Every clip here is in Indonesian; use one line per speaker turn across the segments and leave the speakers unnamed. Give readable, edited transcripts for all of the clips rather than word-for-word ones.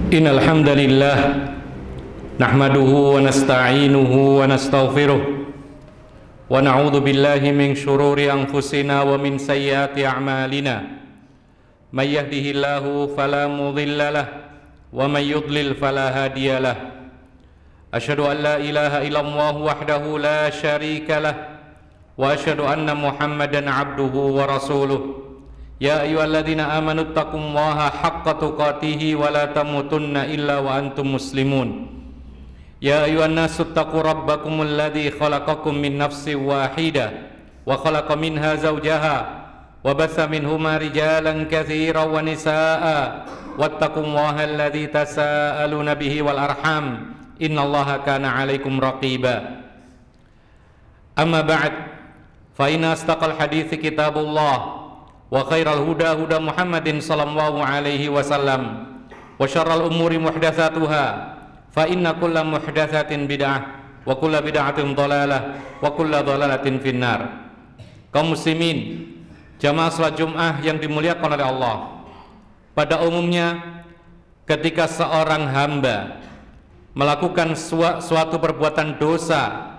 Innal hamdalillah nahmaduhu wa nasta'inuhu wa nastaghfiruh wa na'udzu billahi min shururi anfusina wa min sayyiati a'malina. May yahdihillahu fala mudilla lahu wa may yudlil fala hadiya lahu. Asyhadu an la ilaha illallah wahdahu la syarika lahu wa asyhadu anna Muhammadan 'abduhu wa rasuluh. Ya ayyuhalladzina amanu taqullaha haqqa tuqatih wa la tamutunna illa wa antum muslimun. Ya ayyuhan nasu taqu rabbakumul ladzi khalaqakum min nafsin wahidah wa khalaqa minha zawjaha wa batha minhuma rijalan katsiran wa nisaa'a wattaqullaha alladzi tasaaluna bihi wal arham innallaha kana 'alaikum raqiba. Amma ba'd, fa inna astaqal hadithi kitabullah wa khairal huda huda Muhammadin sallallahu alaihi wasallam wa syarral umuri muhdatsatuha fa inna kulla muhdatsatin bid'ah wa kulla bid'atin dhalalah wa kulla dhalalatin finnar. Kaum muslimin, jamaah salat Jumat yang dimuliakan oleh Allah, pada umumnya ketika seorang hamba melakukan suatu perbuatan dosa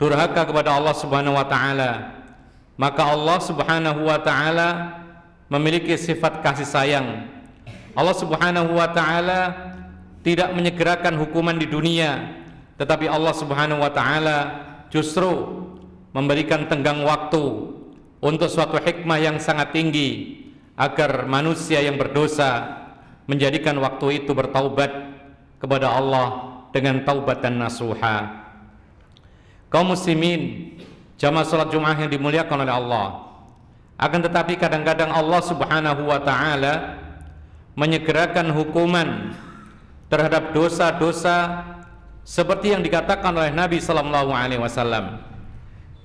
durhaka kepada Allah Subhanahu wa taala, maka Allah Subhanahu wa ta'ala memiliki sifat kasih sayang. Allah Subhanahu wa ta'ala tidak menyegerakan hukuman di dunia, tetapi Allah Subhanahu wa ta'ala justru memberikan tenggang waktu untuk suatu hikmah yang sangat tinggi, agar manusia yang berdosa menjadikan waktu itu bertaubat kepada Allah dengan taubatan nasuha. Kaum muslimin, jamaah salat Jumat yang dimuliakan oleh Allah, akan tetapi kadang-kadang Allah Subhanahu wa ta'ala menyegerakan hukuman terhadap dosa-dosa seperti yang dikatakan oleh Nabi sallallahu alaihi wasallam,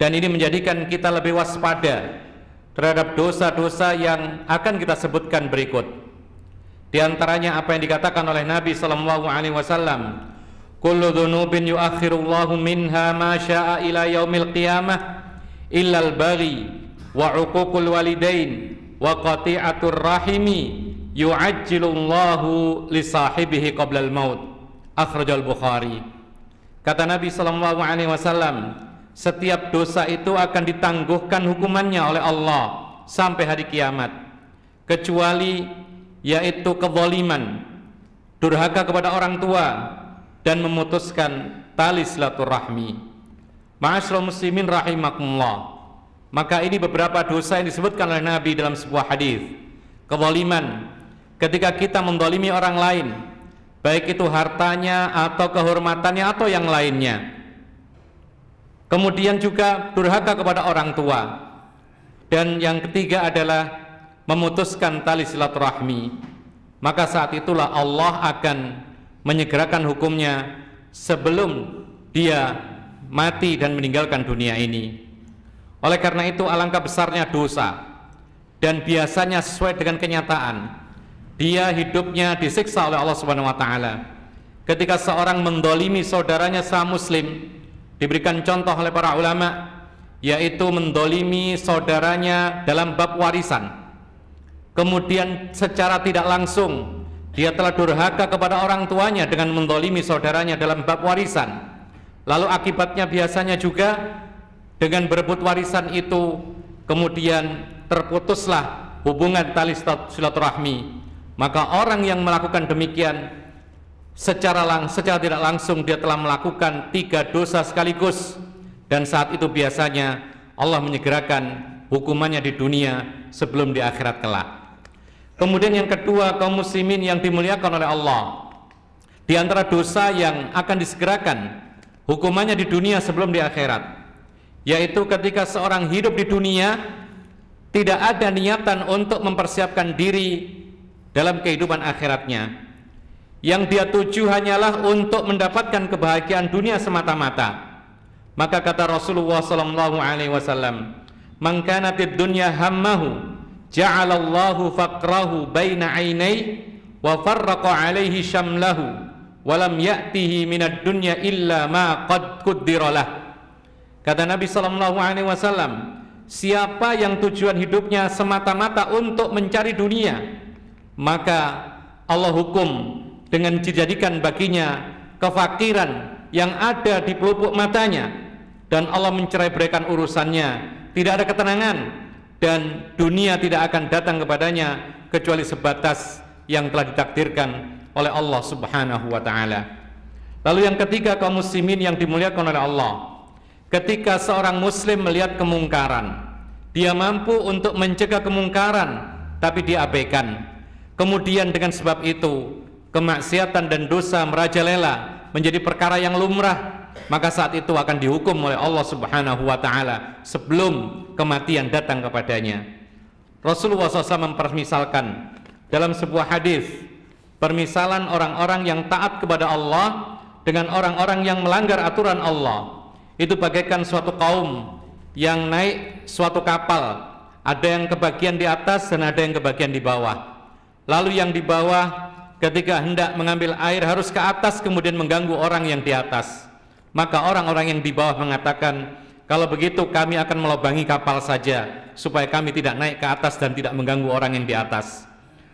dan ini menjadikan kita lebih waspada terhadap dosa-dosa yang akan kita sebutkan berikut. Di antaranya apa yang dikatakan oleh Nabi sallallahu alaihi wasallam, kullu dzunubin yuakhirullahu minha ma syaa ila yaumil qiyamah illal baghi wa uququl walidain wa qati'atur rahimi yu'ajjilullahu li sahibihi qablal maut. Akhrajal Bukhari. Kata Nabi sallallahu alaihi wasallam, setiap dosa itu akan ditangguhkan hukumannya oleh Allah sampai hari kiamat, kecuali yaitu kezaliman, durhaka kepada orang tua, dan memutuskan tali silaturahmi. Ma'asyiral muslimin rahimakumullah, maka ini beberapa dosa yang disebutkan oleh Nabi dalam sebuah hadis. Kezaliman, ketika kita mendolimi orang lain, baik itu hartanya atau kehormatannya atau yang lainnya. Kemudian juga durhaka kepada orang tua. Dan yang ketiga adalah memutuskan tali silaturahmi. Maka saat itulah Allah akan menyegerakan hukumnya sebelum dia mati dan meninggalkan dunia ini. Oleh karena itu alangkah besarnya dosa, dan biasanya sesuai dengan kenyataan dia hidupnya disiksa oleh Allah Subhanahu wa taala. Ketika seorang mendolimi saudaranya sesama muslim, diberikan contoh oleh para ulama, yaitu mendolimi saudaranya dalam bab warisan. Kemudian secara tidak langsung dia telah durhaka kepada orang tuanya dengan mendolimi saudaranya dalam bab warisan. Lalu akibatnya biasanya juga dengan berebut warisan itu kemudian terputuslah hubungan tali silaturahmi. Maka orang yang melakukan demikian secara tidak langsung dia telah melakukan 3 dosa sekaligus, dan saat itu biasanya Allah menyegerakan hukumannya di dunia sebelum di akhirat kelak. Kemudian yang kedua, kaum muslimin yang dimuliakan oleh Allah, di antara dosa yang akan disegerakan hukumannya di dunia sebelum di akhirat, yaitu ketika seorang hidup di dunia tidak ada niatan untuk mempersiapkan diri dalam kehidupan akhiratnya. Yang dia tuju hanyalah untuk mendapatkan kebahagiaan dunia semata-mata. Maka kata Rasulullah sallallahu alaihi wasallam, "Man kanatid dunya hammahu ja'alallahu faqrahu baina 'ainai wa farraqa 'alaihi syamlahu wa lam ya'tihi minad dunya illa ma qad quddira lah." Kata Nabi sallallahu alaihi wasallam, siapa yang tujuan hidupnya semata-mata untuk mencari dunia, maka Allah hukum dengan dijadikan baginya kefakiran yang ada di pelupuk matanya, dan Allah mencerai-beraikan urusannya, tidak ada ketenangan, dan dunia tidak akan datang kepadanya kecuali sebatas yang telah ditakdirkan oleh Allah Subhanahu wa ta'ala. Lalu yang ketiga, kaum muslimin yang dimuliakan oleh Allah, ketika seorang muslim melihat kemungkaran, dia mampu untuk mencegah kemungkaran tapi dia abaikan, kemudian dengan sebab itu kemaksiatan dan dosa merajalela menjadi perkara yang lumrah, maka saat itu akan dihukum oleh Allah Subhanahu wa ta'ala sebelum kematian datang kepadanya. Rasulullah SAW mempermisalkan dalam sebuah hadis permisalan orang-orang yang taat kepada Allah dengan orang-orang yang melanggar aturan Allah. Itu bagaikan suatu kaum yang naik suatu kapal, ada yang kebagian di atas dan ada yang kebagian di bawah. Lalu yang di bawah ketika hendak mengambil air harus ke atas, kemudian mengganggu orang yang di atas. Maka orang-orang yang di bawah mengatakan, kalau begitu kami akan melobangi kapal saja supaya kami tidak naik ke atas dan tidak mengganggu orang yang di atas.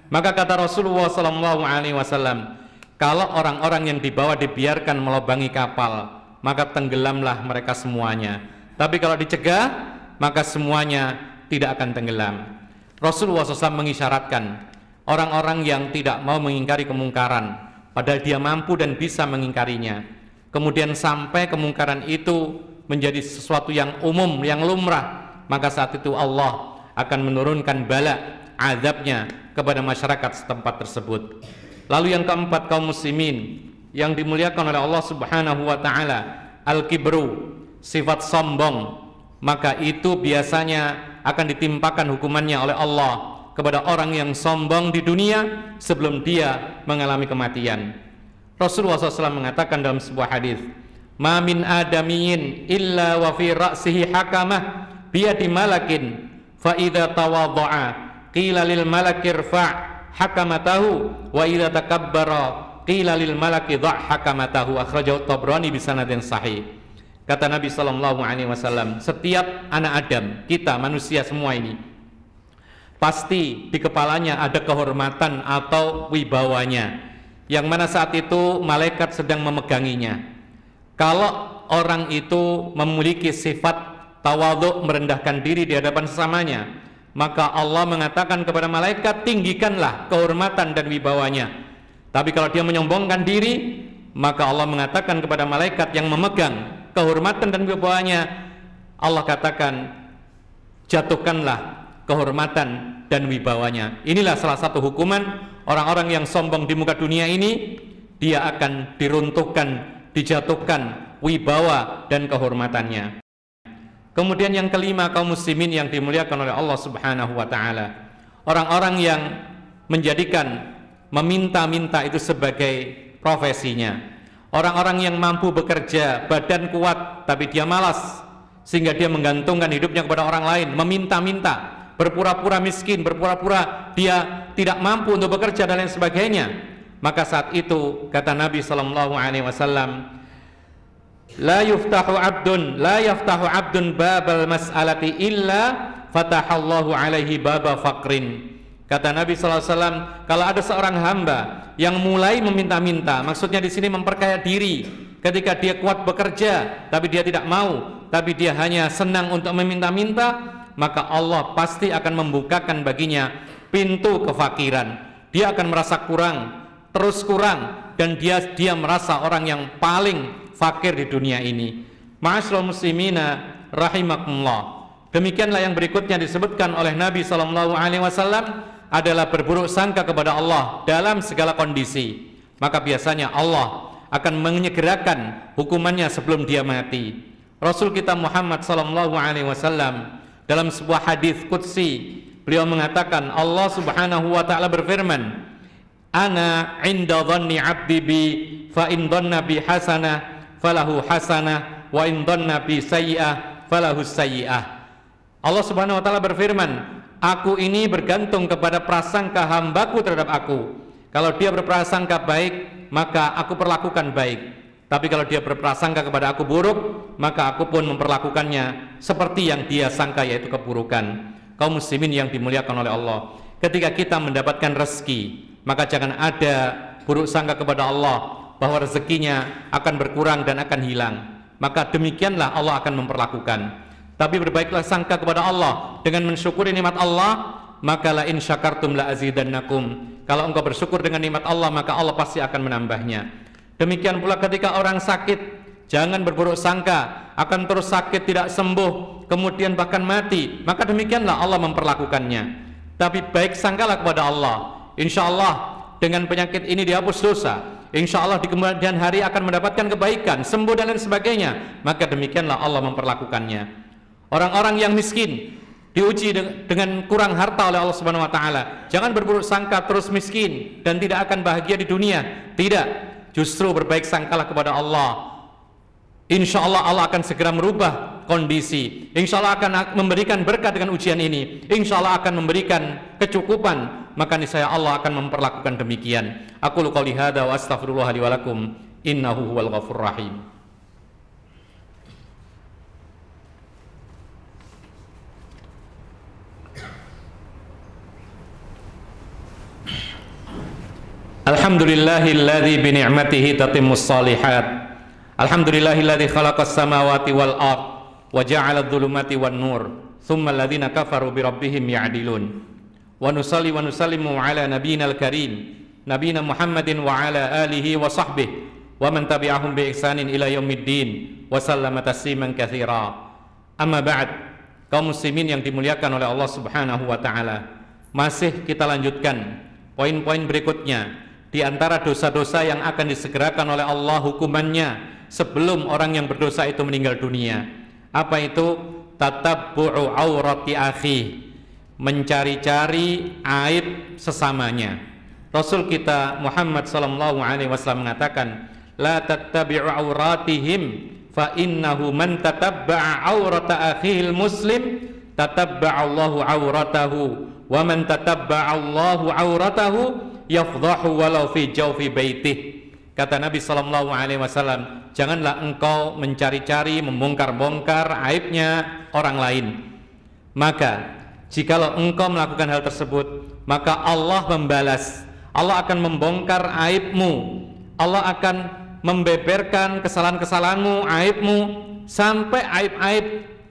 Maka kata Rasulullah SAW, kalau orang-orang yang di bawah dibiarkan melobangi kapal, maka tenggelamlah mereka semuanya. Tapi kalau dicegah, maka semuanya tidak akan tenggelam. Rasulullah SAW mengisyaratkan orang-orang yang tidak mau mengingkari kemungkaran, padahal dia mampu dan bisa mengingkarinya, kemudian sampai kemungkaran itu menjadi sesuatu yang umum, yang lumrah, maka saat itu Allah akan menurunkan bala, azabnya kepada masyarakat setempat tersebut. Lalu yang keempat, kaum muslimin yang dimuliakan oleh Allah Subhanahu wa ta'ala, al-kibru, sifat sombong, maka itu biasanya akan ditimpakan hukumannya oleh Allah kepada orang yang sombong di dunia sebelum dia mengalami kematian. Rasulullah SAW mengatakan dalam sebuah hadis, "Ma min adamiyin illa wa fi ra'sihi hakamah biyadi malakin fa idza tawadha'a qila lil malaki irfa' hakamatahu wa idza takabbara qila lil malaki dha' hakamatahu." Akhrajahu Tabrani bi sanadin sahih. Kata Nabi SAW, setiap anak Adam, kita manusia semua ini, pasti di kepalanya ada kehormatan atau wibawanya, yang mana saat itu malaikat sedang memeganginya. Kalau orang itu memiliki sifat tawadhu, merendahkan diri di hadapan sesamanya, maka Allah mengatakan kepada malaikat, tinggikanlah kehormatan dan wibawanya. Tapi kalau dia menyombongkan diri, maka Allah mengatakan kepada malaikat yang memegang kehormatan dan wibawanya, Allah katakan, jatuhkanlah kehormatan dan wibawanya. Inilah salah satu hukuman orang-orang yang sombong di muka dunia ini, dia akan diruntuhkan, dijatuhkan wibawa dan kehormatannya. Kemudian yang kelima, kaum muslimin yang dimuliakan oleh Allah Subhanahu wa ta'ala, orang-orang yang menjadikan meminta-minta itu sebagai profesinya. Orang-orang yang mampu bekerja, badan kuat, tapi dia malas, sehingga dia menggantungkan hidupnya kepada orang lain, meminta-minta, berpura-pura miskin, berpura-pura dia tidak mampu untuk bekerja dan lain sebagainya. Maka saat itu kata Nabi SAW, la yaftahu abdun babal mas'alati illa fatahallahu alaihi baba faqrin. Kata Nabi SAW, kalau ada seorang hamba yang mulai meminta-minta, maksudnya di sini memperkaya diri, ketika dia kuat bekerja, tapi dia tidak mau, tapi dia hanya senang untuk meminta-minta, maka Allah pasti akan membukakan baginya pintu kefakiran. Dia akan merasa kurang, terus kurang, dan dia merasa orang yang paling fakir di dunia ini. Ma'asyiral muslimina rahimakumullah. Demikianlah yang berikutnya disebutkan oleh Nabi SAW adalah berburuk sangka kepada Allah dalam segala kondisi. Maka biasanya Allah akan menyegerakan hukumannya sebelum dia mati. Rasul kita Muhammad SAW dalam sebuah hadis qudsi, beliau mengatakan, Allah Subhanahu wa ta'ala berfirman, "Ana 'inda dhanni 'abdi bi, fa in dhanna bi hasanah falahu hasanah, wa in dhanna bi sayyi'ah falahu sayyi'ah." Allah Subhanahu wa ta'ala berfirman, aku ini bergantung kepada prasangka hambaku terhadap aku. Kalau dia berprasangka baik, maka aku perlakukan baik. Tapi kalau dia berprasangka kepada aku buruk, maka aku pun memperlakukannya seperti yang dia sangka, yaitu keburukan. Kaum muslimin yang dimuliakan oleh Allah, ketika kita mendapatkan rezeki, maka jangan ada buruk sangka kepada Allah bahwa rezekinya akan berkurang dan akan hilang, maka demikianlah Allah akan memperlakukan. Tapi berbaiklah sangka kepada Allah dengan mensyukuri nikmat Allah, maka la in syakartum la azidannakum. Kalau engkau bersyukur dengan nikmat Allah, maka Allah pasti akan menambahnya. Demikian pula ketika orang sakit, jangan berburuk sangka akan terus sakit tidak sembuh, kemudian bahkan mati, maka demikianlah Allah memperlakukannya. Tapi baik sangkalah kepada Allah, insya Allah dengan penyakit ini dihapus dosa, insya Allah di kemudian hari akan mendapatkan kebaikan, sembuh dan lain sebagainya, maka demikianlah Allah memperlakukannya. Orang-orang yang miskin diuji dengan kurang harta oleh Allah Subhanahu wa taala. Jangan berburuk sangka terus miskin dan tidak akan bahagia di dunia. Tidak, justru berbaik sangkalah kepada Allah. Insya Allah Allah akan segera merubah kondisi. Insya Allah akan memberikan berkah dengan ujian ini. Insya Allah akan memberikan kecukupan. Maka niscaya Allah akan memperlakukan demikian. Aku qouli hadza wa astaghfirullah li wa lakum. Innahu huwal ghafurur rahim. Alhamdulillahilladzi bi ni'matihi tatimmus shalihat. Alhamdulillahilladzi khalaqas samawati wal ard wa ja'ala adh-dhulumati wan nur, tsumma alladhina kafaru bi rabbihim ya'dilun. Wa nusalli wa nusallimu ala nabiyyinal karim, nabiyina Muhammadin wa ala alihi wa sahbihi wa man tabi'ahum bi ihsanin ila yaumiddin wa sallama tasliman katsira. Amma ba'd, kaum muslimin yang dimuliakan oleh Allah Subhanahu wa taala. Masih kita lanjutkan poin-poin berikutnya. Di antara dosa-dosa yang akan disegerakan oleh Allah hukumannya sebelum orang yang berdosa itu meninggal dunia. Apa itu? Tatabbu'u aurati akhi, mencari-cari aib sesamanya. Rasul kita Muhammad sallallahu alaihi wasallam mengatakan, la tattabi'u auratihim fa innahu man tatabba'a aurata akhil muslim tatabba'a Allahu auratahu wa man tatabba'a Allahu auratahu yafdahu walau fi jawfi baitih. Kata Nabi sallallahu alaihi wasallam, janganlah engkau mencari-cari, membongkar-bongkar aibnya orang lain. Maka jikalau engkau melakukan hal tersebut, maka Allah membalas. Allah akan membongkar aibmu. Allah akan membeberkan kesalahan-kesalahanmu, aibmu, sampai aib-aib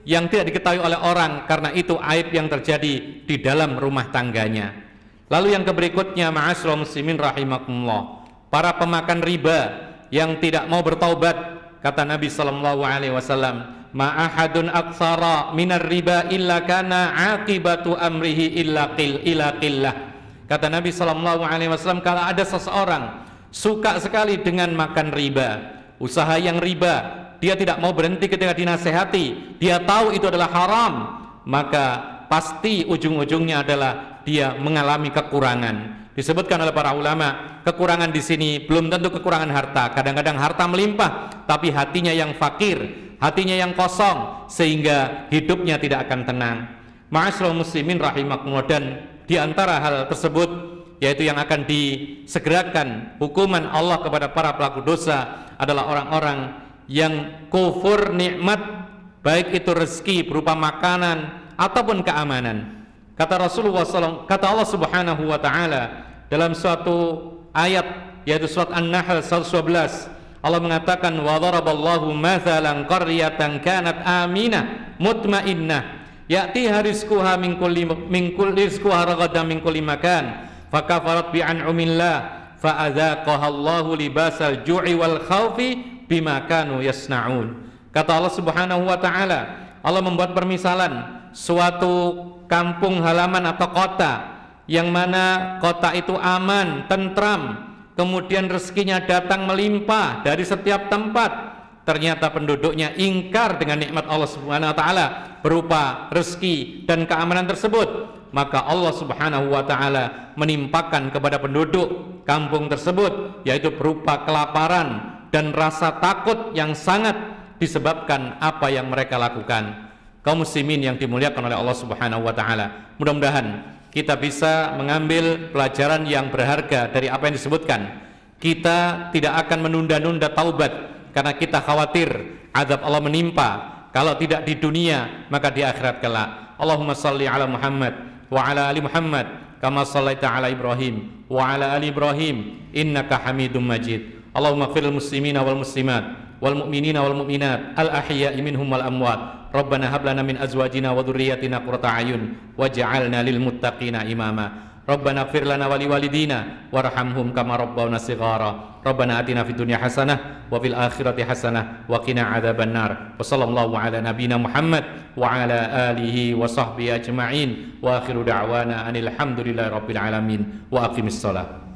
yang tidak diketahui oleh orang, karena itu aib yang terjadi di dalam rumah tangganya. Lalu yang berikutnya, ma'asyiral muslimin rahimakumullah, para pemakan riba yang tidak mau bertaubat, kata Nabi sallallahu alaihi wasallam, ma'ahadun aktsara minar riba illa kana aqibatu amrihi illa qillah. Kata Nabi sallallahu alaihi wasallam, kalau ada seseorang suka sekali dengan makan riba, usaha yang riba, dia tidak mau berhenti ketika dinasehati, dia tahu itu adalah haram, maka pasti ujung-ujungnya adalah dia mengalami kekurangan. Disebutkan oleh para ulama, kekurangan di sini belum tentu kekurangan harta. Kadang-kadang harta melimpah, tapi hatinya yang fakir, hatinya yang kosong, sehingga hidupnya tidak akan tenang. Ma'asyiral muslimin rahimakumullah, dan di antara hal tersebut, yaitu yang akan disegerakan hukuman Allah kepada para pelaku dosa, adalah orang-orang yang kufur nikmat, baik itu rezeki berupa makanan ataupun keamanan. Kata Rasulullah SAW, kata Allah Subhanahu wa taala dalam suatu ayat, yaitu surat An-Nahl 111, Allah mengatakan, wa daraballahu mathalan qaryatan kanat aminah mutmainnah ya'tiha rizquha min kulli rizquha ragadan min kulli makan fakafarat bi an'amillah fa adzaqaha Allahu libasal ju'i wal khaufi bima kanu yasnaun. Kata Allah Subhanahu wa taala, Allah membuat permisalan suatu kampung halaman atau kota yang mana kota itu aman, tentram, kemudian rezekinya datang melimpah dari setiap tempat. Ternyata penduduknya ingkar dengan nikmat Allah Subhanahu wa taala berupa rezeki dan keamanan tersebut, maka Allah Subhanahu wa taala menimpakan kepada penduduk kampung tersebut, yaitu berupa kelaparan dan rasa takut yang sangat disebabkan apa yang mereka lakukan. Kaum muslimin yang dimuliakan oleh Allah Subhanahu wa taala, mudah-mudahan kita bisa mengambil pelajaran yang berharga dari apa yang disebutkan. Kita tidak akan menunda-nunda taubat karena kita khawatir azab Allah menimpa, kalau tidak di dunia maka di akhirat kelak. Allahumma salli ala Muhammad wa ala ali Muhammad kama shallaita ala Ibrahim wa ala ali Ibrahim innaka Hamidum Majid. Allahumma ighfir lil muslimina wal muslimat wal mu'minina wal mu'minat al ahya'i minhum wal amwat. Rabbana hab lana min azwajina wa dhurriyyatina qurrata a'yun waj'alna lil muttaqina imama. Rabbana ighfir lana wa liwalidina warhamhum kama rabbawna shighara. Rabbana atina fid dunya hasanah wa fil akhirati hasanah wa qina adzabannar. Wa sallallahu ala nabiyyina Muhammad wa ala alihi wa sahbihi ajma'in. Wa akhiru da'wana anil hamdulillahi rabbil alamin. Wa aqimis shalah.